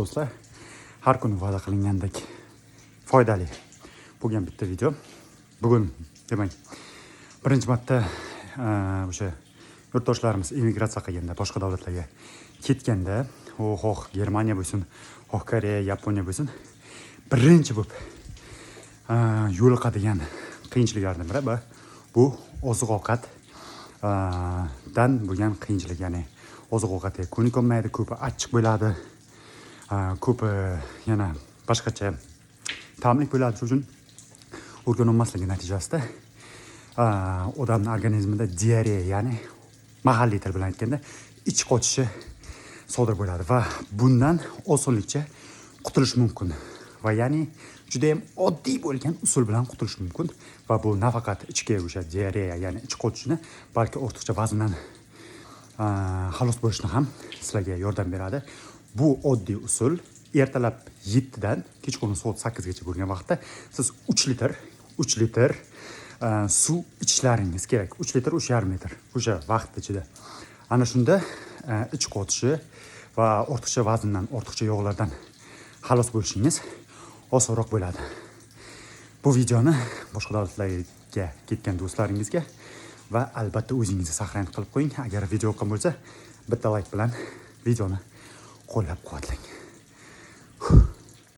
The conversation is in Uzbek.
Do'stlar, har kuni va'da qilingandek foydali bo'lgan bitta video. Bugun demak, birinchi marta o'sha yurtdoshlarimiz immigratsiya qilganda, boshqa davlatlarga ketganda, xoh Germaniya bo'lsin, xoh Koreya, Yaponiya bo'lsin, birinchi bo'lib yo'liqadigan qiyinchiliklardan biri bu oziq-ovqat dan bo'lgan qiyinchilik, ya'ni oziq-ovqatga ko'nikolmaydi, ko'pi achchiq bo'ladi. Ko'pi yana boshqacha ta'mlik bo'ladi. Shuning uchun o'rganolmasligi natijasida odamning organizmida diareya, ya'ni mahalliy til bilan aytganda ich qochishi sodir bo'ladi va bundan osonlikcha qutulish mumkin. Va ya'ni juda ham oddiy bo'lgan usul bilan qutulish mumkin va bu nafaqat ichki o'sha diareya, ya'ni ich qochishni, balki ortiqcha vazndan xalos bo'lishni ham sizlarga yordam beradi. Bu oddiy usul ertalab 7 dan kechqurun soat 8 gacha bo'lgan vaqtda siz 3 litr suv ichishlaringiz kerak. 3 litr, 3,5 litr o'sha vaqt ichida. Ana shunda ich qotishi va ortiqcha vazndan, ortiqcha yog'lardan xalos bo'lishingiz osonroq bo'ladi. Bu videoni boshqa davlatlarga ketgan do'stlaringizga va albatta o'zingizni saqlanib qilib qo'ying. Agar video yoqqan bo'lsa, bitta like bilan videoni qo'llab-quvvatlang.